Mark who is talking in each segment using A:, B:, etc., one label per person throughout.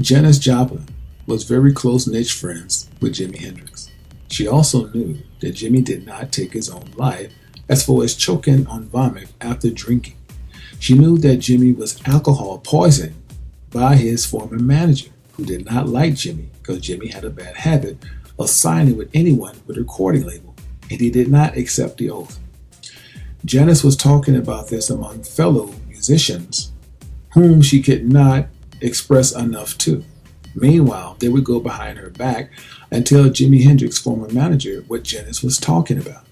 A: Janis Joplin was very close-knit friends with Jimi Hendrix. She also knew that Jimi did not take his own life as far as choking on vomit after drinking. She knew that Jimi was alcohol poisoned by his former manager, who did not like Jimi because Jimi had a bad habit of signing with anyone with a recording label, and he did not accept the oath. Janis was talking about this among fellow musicians, whom she could not express enough to. Meanwhile, they would go behind her back and tell Jimi Hendrix's former manager what Janis was talking about.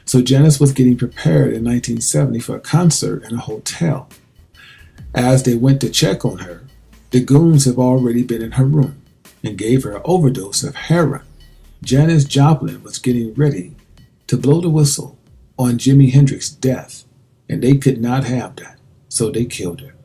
A: So Janis was getting prepared in 1970 for a concert in a hotel. As they went to check on her, the goons have already been in her room and gave her an overdose of heroin. Janis Joplin was getting ready to blow the whistle on Jimi Hendrix's death, and they could not have that, so they killed her.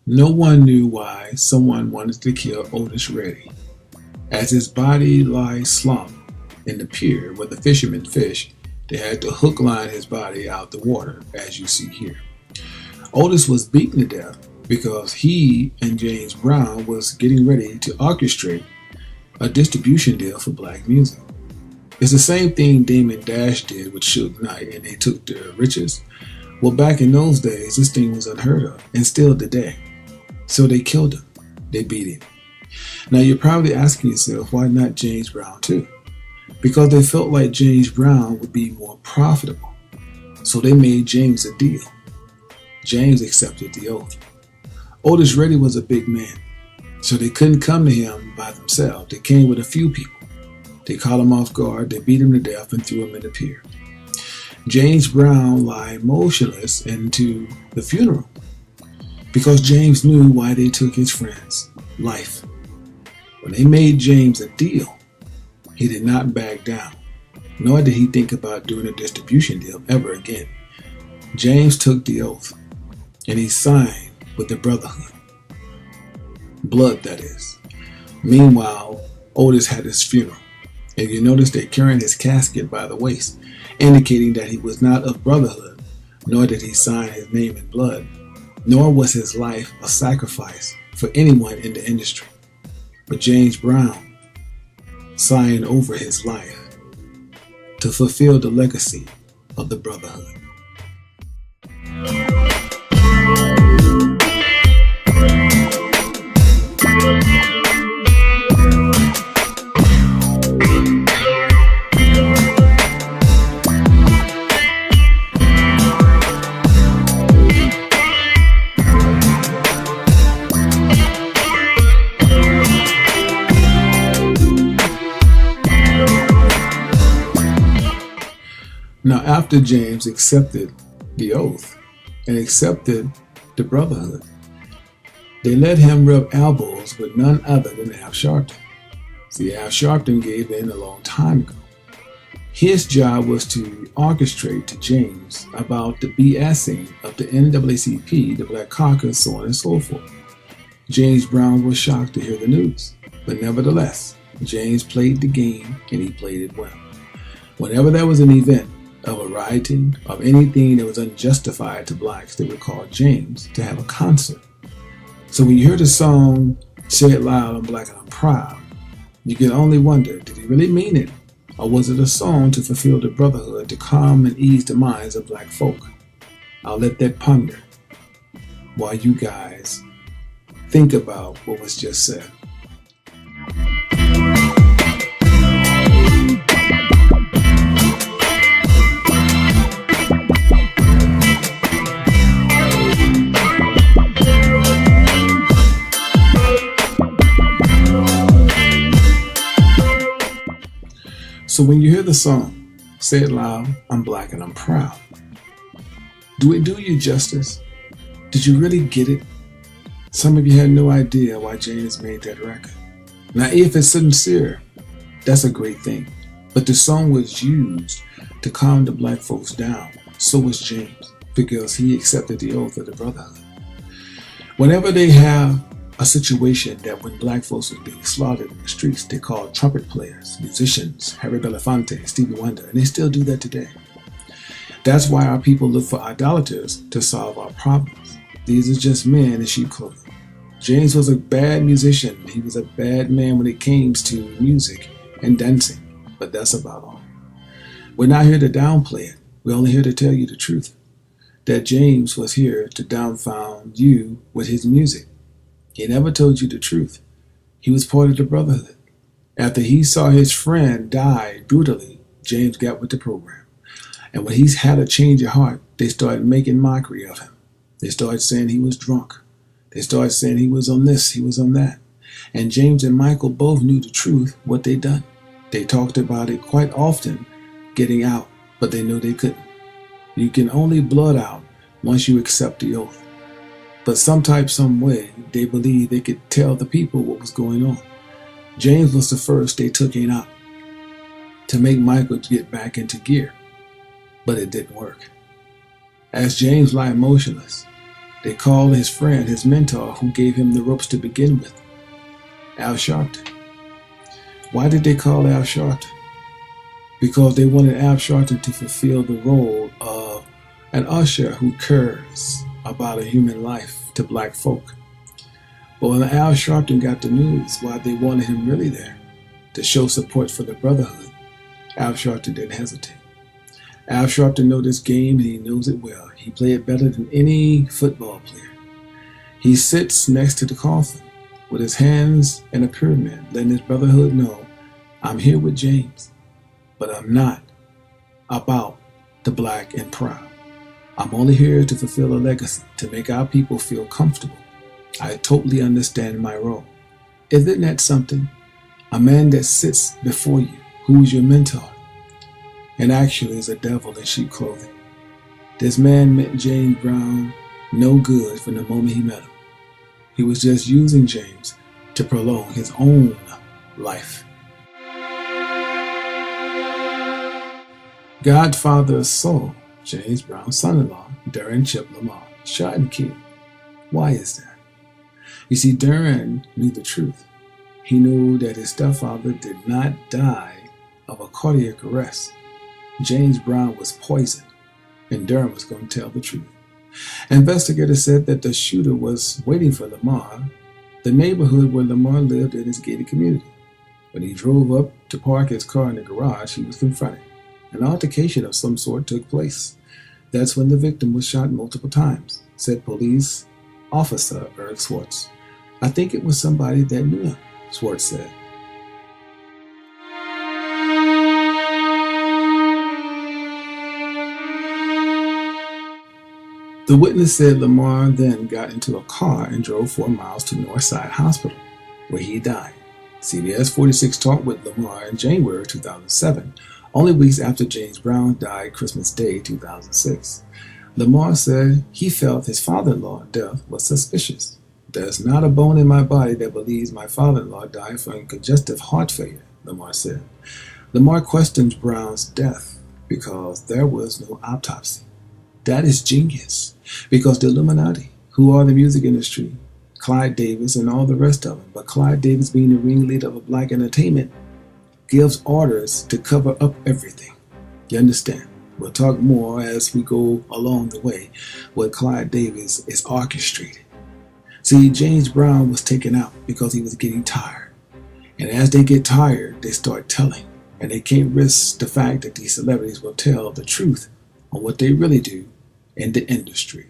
A: No one knew why someone wanted to kill Otis Redding. As his body lies slumped in the pier where the fishermen fish, they had to hook line his body out the water, as you see here. Otis was beaten to death because he and James Brown was getting ready to orchestrate a distribution deal for black music. It's the same thing Damon Dash did with Suge Knight, and they took the riches. Well, back in those days, this thing was unheard of, and still today. So they killed him. They beat him. Now you're probably asking yourself, why not James Brown too? Because they felt like James Brown would be more profitable. So they made James a deal. James accepted the oath. Otis Redding was a big man, so they couldn't come to him by themselves. They came with a few people. They caught him off guard, they beat him to death and threw him in the pier. James Brown lay motionless into the funeral because James knew why they took his friend's life. When they made James a deal, he did not back down, nor did he think about doing a distribution deal ever again. James took the oath, and he signed with the Brotherhood. Blood, that is. Meanwhile, Otis had his funeral, and you notice they're carrying his casket by the waist, indicating that he was not of Brotherhood, nor did he sign his name in blood, nor was his life a sacrifice for anyone in the industry. But James Brown signed over his life to fulfill the legacy of the Brotherhood. Now, after James accepted the oath and accepted the Brotherhood, they let him rub elbows with none other than Al Sharpton. See, Al Sharpton gave in a long time ago. His job was to orchestrate to James about the BSing of the NAACP, the Black Caucus, so on and so forth. James Brown was shocked to hear the news, but nevertheless, James played the game and he played it well. Whenever there was an event of a rioting, of anything that was unjustified to blacks, they would call James to have a concert. So when you hear the song, Say It Loud, I'm Black and I'm Proud, you can only wonder, did he really mean it? Or was it a song to fulfill the brotherhood, to calm and ease the minds of black folk? I'll let that ponder while you guys think about what was just said. So when you hear the song, say it loud, I'm black and I'm proud. Do it do you justice? Did you really get it? Some of you had no idea why James made that record. Now, if it's sincere, that's a great thing. But the song was used to calm the black folks down. So was James, because he accepted the oath of the brotherhood. Whenever they have a situation that when black folks was being slaughtered in the streets, they called trumpet players, musicians, Harry Belafonte, Stevie Wonder, and they still do that today. That's why our people look for idolaters to solve our problems. These are just men in sheep clothing. James was a bad musician. He was a bad man when it came to music and dancing, but that's about all. We're not here to downplay it. We're only here to tell you the truth, that James was here to dumbfound you with his music. He never told you the truth. He was part of the brotherhood. After he saw his friend die brutally, James got with the program. And when he's had a change of heart, they started making mockery of him. They started saying he was drunk. They started saying he was on this, he was on that. And James and Michael both knew the truth, what they'd done. They talked about it quite often, getting out, but they knew they couldn't. You can only blood out once you accept the oath. But some type, some way, they believed they could tell the people what was going on. James was the first they took in out to make Michael get back into gear. But it didn't work. As James lay motionless, they called his friend, his mentor, who gave him the ropes to begin with, Al Sharpton. Why did they call Al Sharpton? Because they wanted Al Sharpton to fulfill the role of an usher who cares about a human life to black folk. But when Al Sharpton got the news why they wanted him really there, to show support for the brotherhood, Al Sharpton didn't hesitate. Al Sharpton knows this game and he knows it well. He played it better than any football player. He sits next to the coffin with his hands in a pyramid, letting his brotherhood know, I'm here with James, but I'm not about the black and proud. I'm only here to fulfill a legacy, to make our people feel comfortable. I totally understand my role. Isn't that something? A man that sits before you, who's your mentor, and actually is a devil in sheep clothing. This man meant James Brown no good from the moment he met him. He was just using James to prolong his own life. Godfather Soul, James Brown's son-in-law, Darren Chip Lamar, shot and killed. Why is that? You see, Darren knew the truth. He knew that his stepfather did not die of a cardiac arrest. James Brown was poisoned, and Darren was going to tell the truth. Investigators said that the shooter was waiting for Lamar, the neighborhood where Lamar lived in his gated community. When he drove up to park his car in the garage, he was confronted. An altercation of some sort took place. That's when the victim was shot multiple times, said police officer Eric Swartz. I think it was somebody that knew him, Swartz said. The witness said Lamar then got into a car and drove 4 miles to Northside Hospital, where he died. CBS 46 talked with Lamar in January 2007, only weeks after James Brown died Christmas Day 2006. Lamar said he felt his father-in-law's death was suspicious. There's not a bone in my body that believes my father-in-law died from congestive heart failure, Lamar said. Lamar questions Brown's death because there was no autopsy. That is genius, because the Illuminati, who are the music industry, Clive Davis and all the rest of them, but Clive Davis being the ringleader of black entertainment, gives orders to cover up everything. You understand? We'll talk more as we go along the way what Clive Davis is orchestrated. See, James Brown was taken out because he was getting tired. And as they get tired, they start telling. and they can't risk the fact that these celebrities will tell the truth on what they really do in the industry.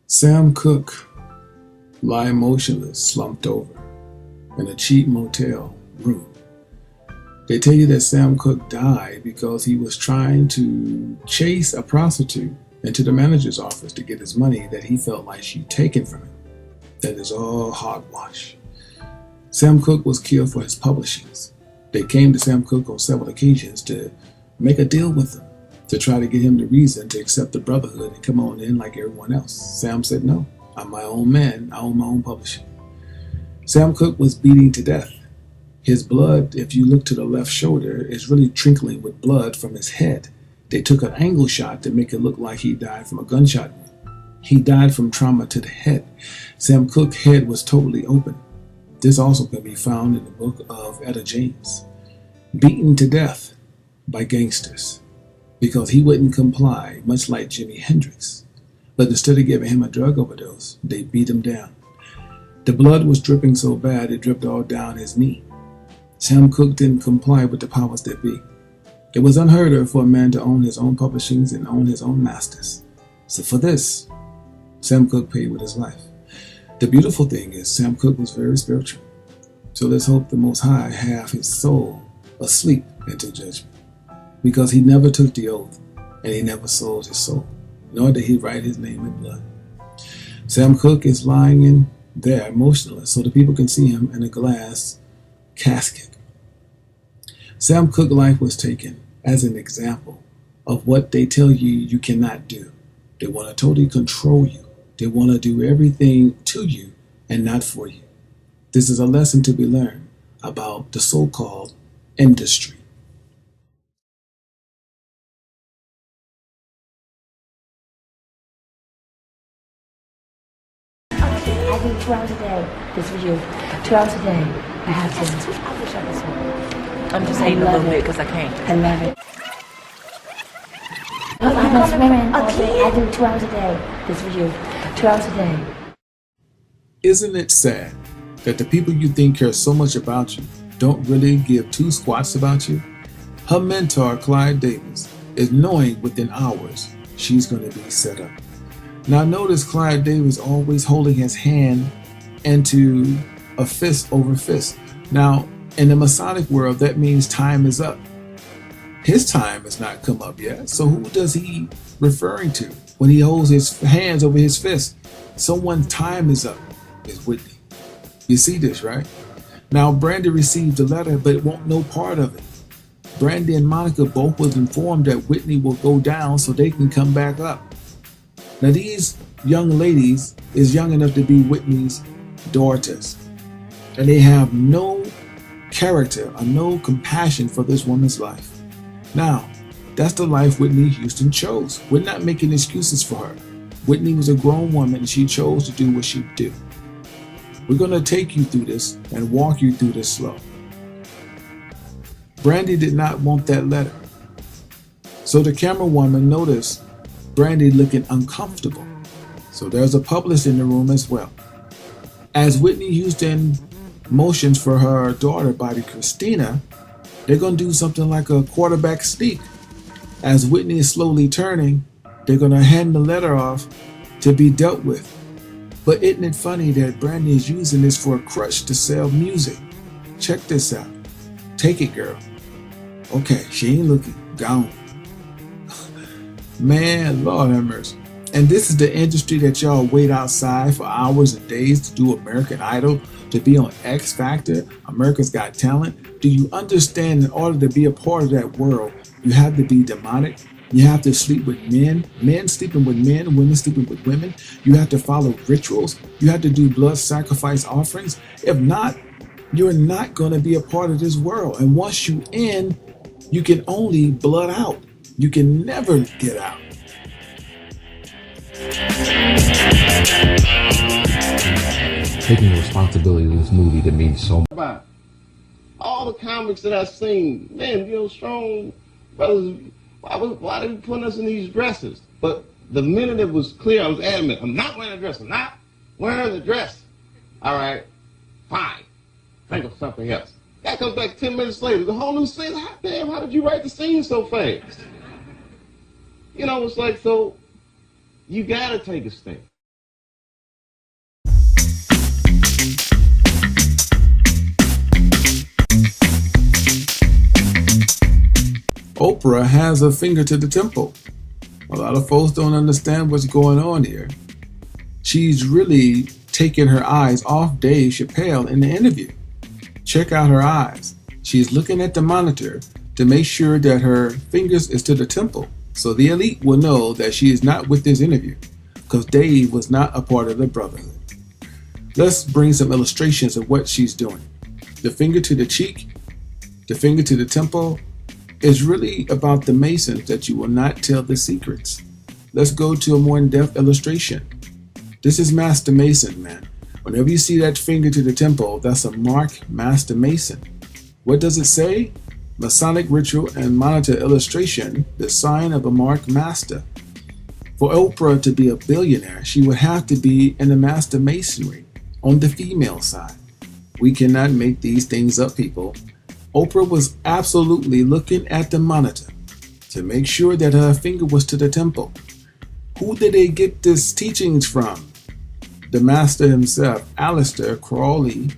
A: Sam Cooke lie motionless, slumped over, in a cheap motel room. They tell you that Sam Cooke died because he was trying to chase a prostitute into the manager's office to get his money that he felt like she'd taken from him. That is all hogwash. Sam Cooke was killed for his publishings. They came to Sam Cooke on several occasions to make a deal with him, to try to get him the reason to accept the brotherhood and come on in like everyone else. Sam said, no, I'm my own man. I own my own publishing. Sam Cooke was beaten to death. His blood, if you look to the left shoulder, is really trickling with blood from his head. They took an angle shot to make it look like he died from a gunshot wound. He died from trauma to the head. Sam Cooke's head was totally open. This also can be found in the book of Etta James. Beaten to death by gangsters, because he wouldn't comply, much like Jimi Hendrix. But instead of giving him a drug overdose, they beat him down. The blood was dripping so bad it dripped all down his knee. Sam Cooke didn't comply with the powers that be. It was unheard of for a man to own his own publishings and own his own masters. So for this, Sam Cooke paid with his life. The beautiful thing is Sam Cooke was very spiritual. So let's hope the Most High have his soul asleep until judgment, because he never took the oath and he never sold his soul, nor did he write his name in blood. Sam Cooke is lying in there motionless so the people can see him in a glass casket. Sam Cooke's life was taken as an example of what they tell you you cannot do. They want to totally control you. They want to do everything to you and not for you. This is a lesson to be learned about the so-called industry.
B: I do 2 hours a day. This for you. 2 hours a day. I have to. 2 hours on this one.
C: I'm just hating a little bit because I can't.
B: I love it. I'm not swimming all day. I do 2 hours a day. This for you. 2 hours a day.
A: Isn't it sad that the people you think care so much about you don't really give two squats about you? Her mentor, Clive Davis, is knowing within hours she's going to be set up. Now notice Clive Davis always holding his hand into a fist over fist. Now, in the Masonic world, that means time is up. His time has not come up yet. So who does he referring to when he holds his hands over his fist? Someone's time is up. Is Whitney. You see this, right? Now, Brandy received the letter, but won't know part of it. Brandy and Monica both was informed that Whitney will go down so they can come back up. Now, these young ladies is young enough to be Whitney's daughters, and they have no character or no compassion for this woman's life. Now, that's the life Whitney Houston chose. We're not making excuses for her. Whitney was a grown woman and she chose to do what she did. We're going to take you through this and walk you through this slow. Brandy did not want that letter. So the camera woman noticed Brandy looking uncomfortable. So there's a publicist in the room as well. As Whitney Houston motions for her daughter, Bobby Christina, they're going to do something like a quarterback sneak. As Whitney is slowly turning, they're going to hand the letter off to be dealt with. But isn't it funny that Brandy is using this for a crutch to sell music? Check this out. Take it, girl. Okay, she ain't looking. Gone. Man, Lord have mercy. And this is the industry that y'all wait outside for hours and days to do American Idol, to be on X Factor, America's Got Talent. Do you understand, in order to be a part of that world, you have to be demonic? You have to sleep with men sleeping with men, women sleeping with women. You have to follow rituals. You have to do blood sacrifice offerings. If not, you're not going to be a part of this world. And once you in, you can only blood out. You can never get out.
C: Taking the responsibility of this movie to me so much.
D: About all the comics that I've seen, man, you know, strong brothers, why are they putting us in these dresses? But the minute it was clear, I was adamant, I'm not wearing a dress, I'm not wearing the dress. All right, fine, think of something else. That comes back 10 minutes later, the whole new scene. Hot damn, how did you write the scene so fast? You know, it's like, so you gotta take a stand.
A: Oprah has a finger to the temple. A lot of folks don't understand what's going on here. She's really taking her eyes off Dave Chappelle in the interview. Check out her eyes. She's looking at the monitor to make sure that her fingers is to the temple, so the elite will know that she is not with this interview, because Dave was not a part of the brotherhood. Let's bring some illustrations of what she's doing. The finger to the cheek, the finger to the temple, is really about the Masons that you will not tell the secrets. Let's go to a more in-depth illustration. This is Master Mason, man. Whenever you see that finger to the temple, that's a mark Master Mason. What does it say? Masonic ritual and monitor illustration, the sign of a mark master. For Oprah to be a billionaire, she would have to be in the Master Masonry on the female side. We cannot make these things up, people. Oprah was absolutely looking at the monitor to make sure that her finger was to the temple. Who did they get these teachings from? The master himself, Aleister Crowley.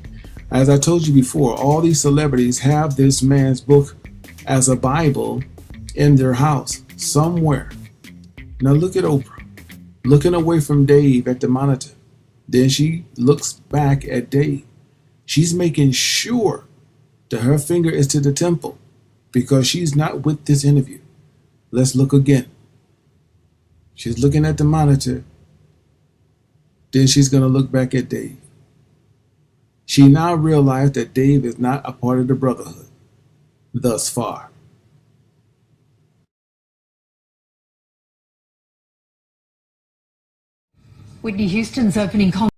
A: As I told you before, all these celebrities have this man's book as a Bible in their house somewhere. Now look at Oprah, looking away from Dave at the monitor. Then she looks back at Dave. She's making sure that her finger is to the temple because she's not with this interview. Let's look again. She's looking at the monitor. Then she's going to look back at Dave. She now realized that Dave is not a part of the brotherhood thus far.
E: Whitney Houston's opening